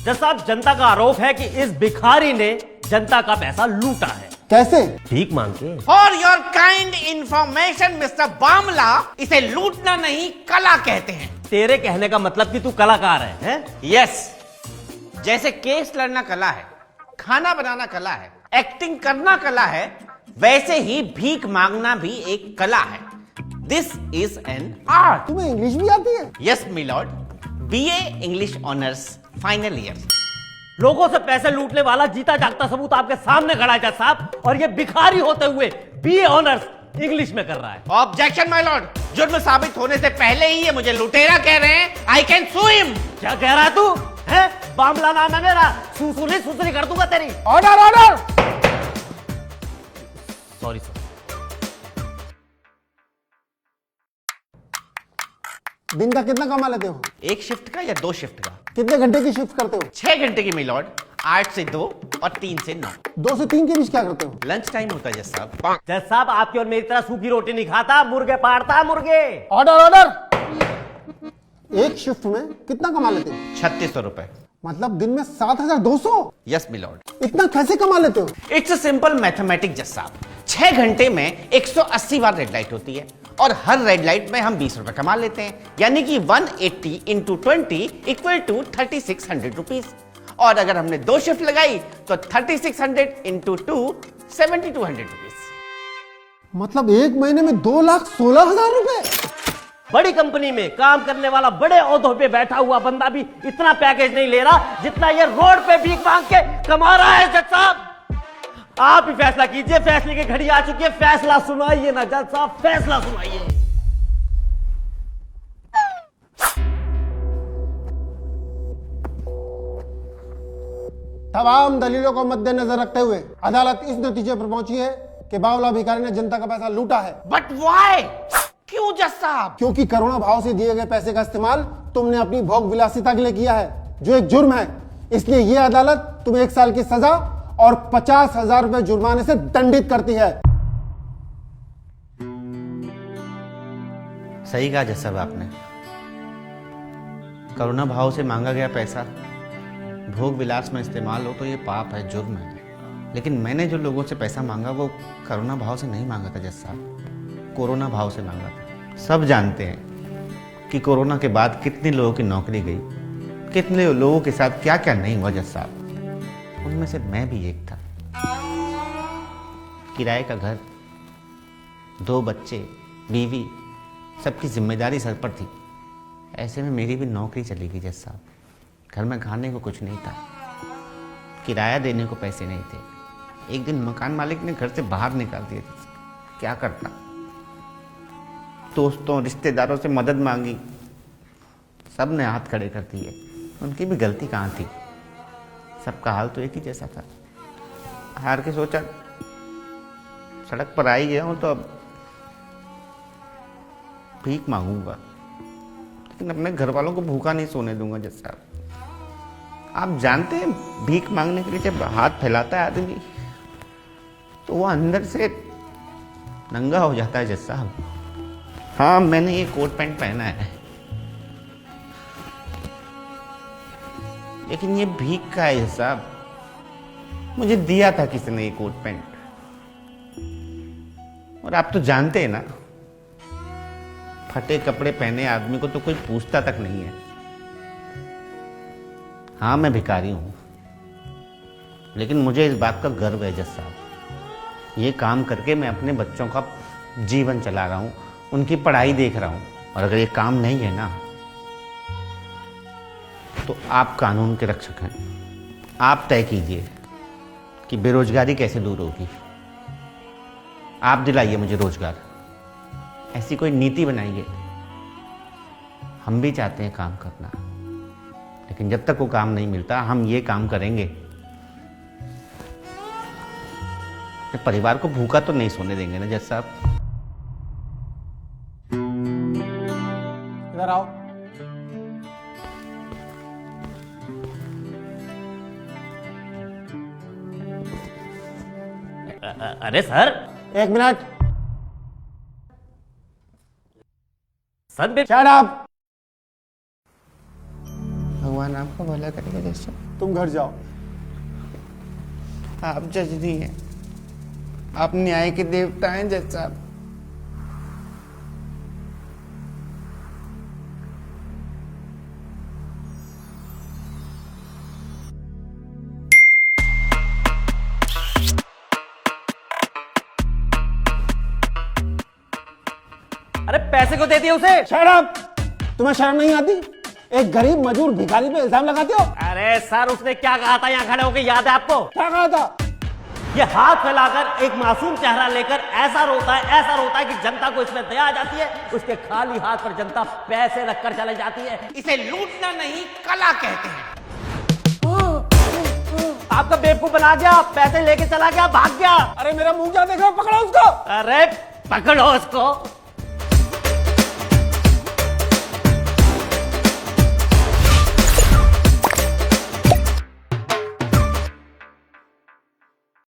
जज साहब, जनता का आरोप है कि इस भिखारी ने जनता का पैसा लूटा है। कैसे? भीख मांग के। For your kind information mister बामला, इसे लूटना नहीं कला कहते हैं। तेरे कहने का मतलब कि तू कलाकार है? यस, जैसे केस लड़ना कला है, खाना बनाना कला है, एक्टिंग करना कला है, वैसे ही भीख मांगना भी एक कला है। This is an art. तुम्हें इंग्लिश भी आती है? Yes milord, BA English honours final year. लोगों से पैसे लूटने वाला जीता जागता सबूत आपके सामने खड़ा है जज साहब, और ये भिखारी होते हुए बीए ऑनर्स इंग्लिश में कर रहा है। ऑब्जेक्शन माय लॉर्ड, जुर्म साबित होने से पहले ही ये मुझे लुटेरा कह रहे हैं। I can sue him. क्या कह रहा है तू? है बामला नाम है मेरा, सुसुली कर दूंगा तेरी। Order order. Sorry sir. दिन का कितना कमा लेते हो? एक शिफ्ट का या दो शिफ्ट का? कितने घंटे की शिफ्ट करते हो? 6 घंटे की मिलॉर्ड, 8 से 2 और 3 से 9। 2 से 3 के बीच क्या करते हो? लंच टाइम होता है जज साहब। जज साहब, आपकी और मेरी तरह सूखी रोटी नहीं खाता, मुर्गे पाड़ता मुर्गे। Order order. एक शिफ्ट में कितना कमा लेते हो? 3600 रुपए। मतलब दिन में 7200? Yes milord. इतना कैसे कमा लेते हो? इट्स अ सिंपल मैथमेटिक जज साहब। 6 घंटे में 180 बार रेड लाइट होती है और हर रेड लाइट में हम 20 रुपए कमा लेते हैं, यानी कि 180 इंटू 20 इक्वल टू 3600 रुपीज। और अगर हमने 2 शिफ्ट लगाई तो 3600 इंटू 2 7200 रुपीज। मतलब एक महीने में 2,16,000 रुपए। बड़ी कंपनी में काम करने वाला बड़े ओहदों पे बैठा हुआ बंदा भी इतना पैकेज नहीं ले रहा जितना ये रोड पे भीख मांग के कमा रहा है। जज साहब, आप ही फैसला कीजिए, फैसले की घड़ी आ चुकी है, फैसला सुनाइए ना जज साहब, फैसला सुनाइए। तमाम दलीलों को मद्देनजर रखते हुए अदालत इस नतीजे पर पहुंची है कि बावला भिखारी ने जनता का पैसा लूटा है। But why? क्यों जज साहब? क्योंकि करुणा भाव से दिए गए पैसे का इस्तेमाल तुमने अपनी भोग विलासिता के लिए किया है, जो एक जुर्म है। इसलिए यह अदालत तुम्हें 1 साल की सजा और 50,000 रुपए जुर्माने से दंडित करती है। सही कहा जज साहब आपने। करुणा भाव से मांगा गया पैसा भोग विलास में इस्तेमाल हो तो ये पाप है, जुर्म है। लेकिन मैंने जो लोगों से पैसा मांगा वो करुणा भाव से नहीं मांगा था जज साहब, कोरोना भाव से मांगा था। सब जानते हैं कि कोरोना के बाद कितने लोगों की नौकरी गई, कितने लोगों के साथ क्या क्या नहीं हुआ जज साहब। उनमें से मैं भी एक था। किराए का घर, 2 बच्चे, बीवी, सबकी जिम्मेदारी सर पर थी। ऐसे में मेरी भी नौकरी चली गई जज साहब। घर में खाने को कुछ नहीं था, किराया देने को पैसे नहीं थे। एक दिन मकान मालिक ने घर से बाहर निकाल दिया। क्या करता? दोस्तों रिश्तेदारों से मदद मांगी, सब ने हाथ खड़े कर दिए। उनकी भी गलती कहाँ थी? सबका हाल तो एक ही जैसा था। हार के सोचा सड़क पर आई गया हूं तो अब भीख मांगूंगा, लेकिन अपने घर वालों को भूखा नहीं सोने दूंगा जज साहब। आप जानते हैं भीख मांगने के लिए जब हाथ फैलाता है आदमी तो वो अंदर से नंगा हो जाता है जज साहब। हाँ, मैंने ये कोट पैंट पहना है, लेकिन ये भीख का है जज साहब। मुझे दिया था किसी ने ये कोट पैंट। और आप तो जानते हैं ना, फटे कपड़े पहने आदमी को तो कोई पूछता तक नहीं है। हाँ, मैं भिखारी हूं, लेकिन मुझे इस बात का गर्व है जज साहब। ये काम करके मैं अपने बच्चों का जीवन चला रहा हूं, उनकी पढ़ाई देख रहा हूं। और अगर ये काम नहीं है ना, तो आप कानून के रक्षक हैं। आप तय कीजिए कि बेरोजगारी कैसे दूर होगी। आप दिलाइए मुझे रोजगार, ऐसी कोई नीति बनाइए। हम भी चाहते हैं काम करना, लेकिन जब तक वो काम नहीं मिलता हम ये काम करेंगे। परिवार को भूखा तो नहीं सोने देंगे ना जज साहब। इधर आओ। अरे sir, 1 minute. Sir shut up. भगवान आपका भला करेगा जज साहब। तुम घर जाओ। आप जज नहीं हैं, आप न्याय के देवता हैं जज साहब। अरे पैसे को दे दिए उसे। Shut up! तुम्हें शर्म नहीं आती? एक गरीब मजदूर भिखारी पे इल्जाम लगाते हो? अरे सर, उसने क्या कहा था यहाँ खड़े होकर, याद है आपको? क्या कहा था? ये हाथ फैलाकर एक मासूम चेहरा लेकर ऐसा रोता है कि जनता को इसमें दया आ जाती है। उसके खाली हाथ पर जनता पैसे रखकर चले जाती है। इसे लूटना नहीं, कला कहते हैं। आपका बेवकूफ बना गया, पैसे लेके चला गया, भाग गया। अरे मेरा मुंह क्या देख रहे हो? पकड़ो उसको। अरे पकड़ो उसको।